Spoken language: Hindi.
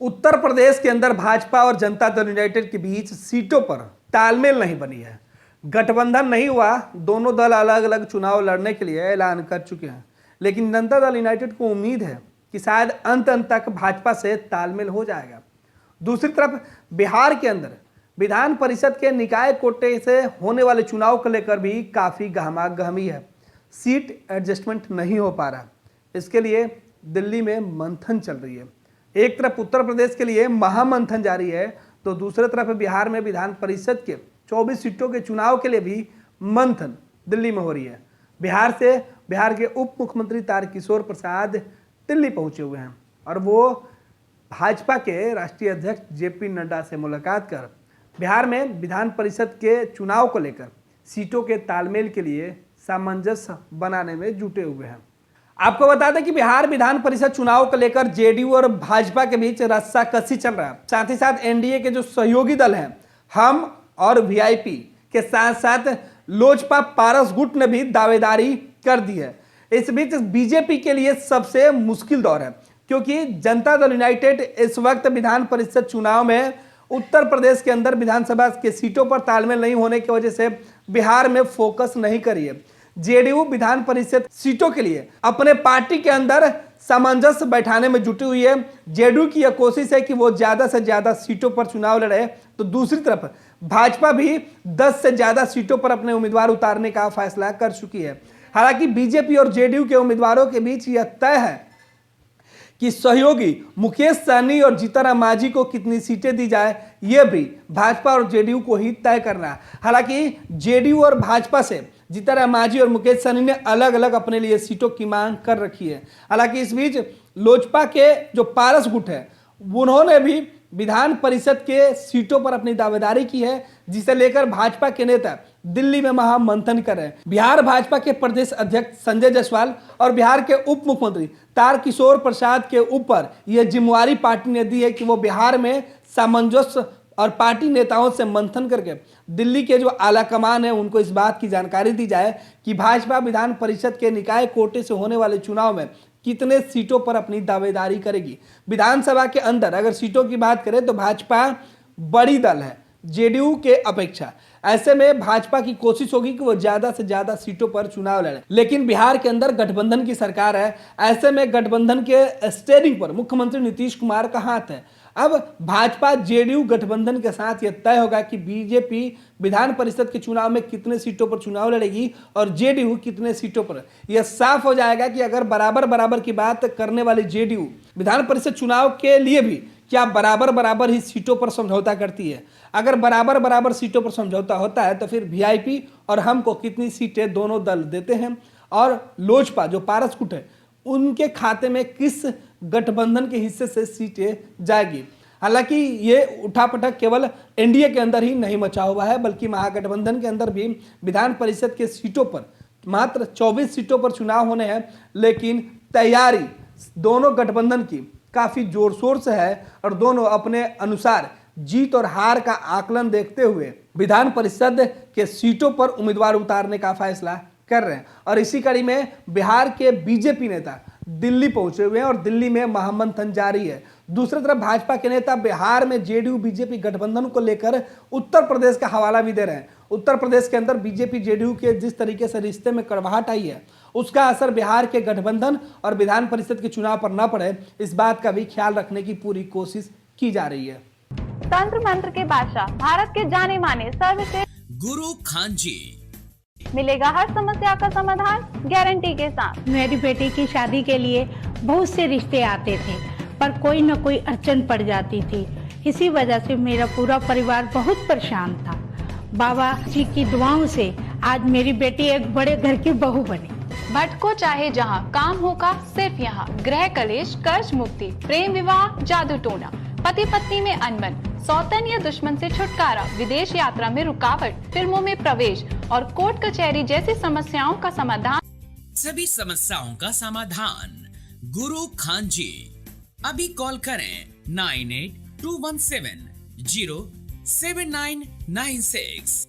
उत्तर प्रदेश के अंदर भाजपा और जनता दल यूनाइटेड के बीच सीटों पर तालमेल नहीं बनी है। गठबंधन नहीं हुआ, दोनों दल अलग अलग चुनाव लड़ने के लिए ऐलान कर चुके हैं। लेकिन जनता दल यूनाइटेड को उम्मीद है कि शायद अंत तक भाजपा से तालमेल हो जाएगा। दूसरी तरफ बिहार के अंदर विधान परिषद के निकाय कोटे से होने वाले चुनाव को लेकर भी काफ़ी गहमागहमी है। सीट एडजस्टमेंट नहीं हो पा रहा, इसके लिए दिल्ली में मंथन चल रही है। एक तरफ उत्तर प्रदेश के लिए महामंथन जारी है, तो दूसरी तरफ बिहार में विधान परिषद के 24 सीटों के चुनाव के लिए भी मंथन दिल्ली में हो रही है। बिहार के उप मुख्यमंत्री तारकिशोर प्रसाद दिल्ली पहुंचे हुए हैं और वो भाजपा के राष्ट्रीय अध्यक्ष जेपी नड्डा से मुलाकात कर बिहार में विधान परिषद के चुनाव को लेकर सीटों के तालमेल के लिए सामंजस्य बनाने में जुटे हुए हैं। आपको बता दें कि बिहार विधान परिषद चुनाव को लेकर जेडीयू और भाजपा के बीच रस्साकसी चल रहा है। साथ ही साथ एनडीए के जो सहयोगी दल हैं, हम और वीआईपी के साथ साथ लोजपा पारस गुट ने भी दावेदारी कर दी है। इस बीच बीजेपी के लिए सबसे मुश्किल दौर है, क्योंकि जनता दल यूनाइटेड इस वक्त विधान परिषद चुनाव में उत्तर प्रदेश के अंदर विधानसभा के सीटों पर तालमेल नहीं होने की वजह से बिहार में फोकस नहीं करी है। जेडीयू विधान परिषद सीटों के लिए अपने पार्टी के अंदर सामंजस्य बैठाने में जुटी हुई है। जेडीयू की यह कोशिश है कि वो ज्यादा से ज्यादा सीटों पर चुनाव लड़े, तो दूसरी तरफ भाजपा भी 10 से ज्यादा सीटों पर अपने उम्मीदवार उतारने का फैसला कर चुकी है। हालांकि बीजेपी और जेडीयू के उम्मीदवारों के बीच यह तय है कि सहयोगी मुकेश सहनी और जीतनराम मांझी को कितनी सीटें दी जाए, यह भी भाजपा और जेडीयू को ही तय करना है। हालांकि जेडीयू और भाजपा से जीतनराम मांझी और मुकेश सहनी ने अलग अलग अपने लिए सीटों की मांग कर रखी है। हालांकि इस बीच लोजपा के जो पारस गुट है, उन्होंने भी विधान परिषद के सीटों पर अपनी दावेदारी की है, जिसे लेकर भाजपा के नेता दिल्ली में महामंथन कर रहे हैं। बिहार भाजपा के प्रदेश अध्यक्ष संजय जायसवाल और बिहार के उप मुख्यमंत्री तारकिशोर प्रसाद के ऊपर यह जिम्मेवारी पार्टी ने दी है कि वो बिहार में सामंजस्य और पार्टी नेताओं से मंथन करके दिल्ली के जो आला कमान है उनको इस बात की जानकारी दी जाए कि भाजपा विधान परिषद के निकाय कोटे से होने वाले चुनाव में कितने सीटों पर अपनी दावेदारी करेगी। विधानसभा के अंदर अगर सीटों की बात करें तो भाजपा बड़ी दल है जेडीयू के अपेक्षा। ऐसे में भाजपा की कोशिश होगी कि वो ज्यादा से ज्यादा सीटों पर चुनाव लड़े। लेकिन बिहार के अंदर गठबंधन की सरकार है, ऐसे में गठबंधन के स्टीयरिंग पर मुख्यमंत्री नीतीश कुमार का हाथ है। अब भाजपा जेडीयू गठबंधन के साथ यह तय होगा कि बीजेपी विधान परिषद के चुनाव में कितने सीटों पर चुनाव लड़ेगी और जेडीयू कितने सीटों पर। यह साफ हो जाएगा कि अगर बराबर की बात करने वाली जेडीयू विधान परिषद चुनाव के लिए भी क्या बराबर ही सीटों पर समझौता करती है। अगर बराबर सीटों पर समझौता होता है तो फिर वीआईपी और हम को कितनी सीटें दोनों दल देते हैं, और लोजपा जो पारस गुट है उनके खाते में किस गठबंधन के हिस्से से सीटें जाएगी। हालांकि ये उठापटक केवल एनडीए के अंदर ही नहीं मचा हुआ है, बल्कि महागठबंधन के अंदर भी विधान परिषद के सीटों पर मात्र 24 सीटों पर चुनाव होने हैं। लेकिन तैयारी दोनों गठबंधन की काफी जोर शोर से है और दोनों अपने अनुसार जीत और हार का आकलन देखते हुए विधान परिषद के सीटों पर उम्मीदवार उतारने का फैसला कर रहे हैं। और इसी कड़ी में बिहार के बीजेपी नेता दिल्ली पहुंचे हुए हैं और दिल्ली में महामंथन जारी है। दूसरी तरफ भाजपा के नेता बिहार में जेडीयू बीजेपी गठबंधन को लेकर उत्तर प्रदेश का हवाला भी दे रहे हैं। उत्तर प्रदेश के अंदर बीजेपी जेडीयू के जिस तरीके से रिश्ते में कड़वाहट आई है, उसका असर बिहार के गठबंधन और विधान परिषद के चुनाव पर न पड़े, इस बात का भी ख्याल रखने की पूरी कोशिश की जा रही है। तंत्र मंत्र के बादशाह, भारत के जाने माने सर्वश्रेष्ठ गुरु खान जी, मिलेगा हर समस्या का समाधान गारंटी के साथ। मेरी बेटी की शादी के लिए बहुत से रिश्ते आते थे, पर कोई न कोई अड़चन पड़ जाती थी। इसी वजह से मेरा पूरा परिवार बहुत परेशान था। बाबा जी की दुआओं से आज मेरी बेटी एक बड़े घर की बहू बनी। भटको चाहे जहां, काम होगा सिर्फ यहाँ। गृह कलेश, कर्ज मुक्ति, प्रेम विवाह, जादू टोना, पति पत्नी में अनबन, सौतन या दुश्मन से छुटकारा, विदेश यात्रा में रुकावट, फिल्मों में प्रवेश और कोर्ट कचहरी जैसी समस्याओं का समाधान। सभी समस्याओं का समाधान गुरु खान जी। अभी कॉल करें 9821707996।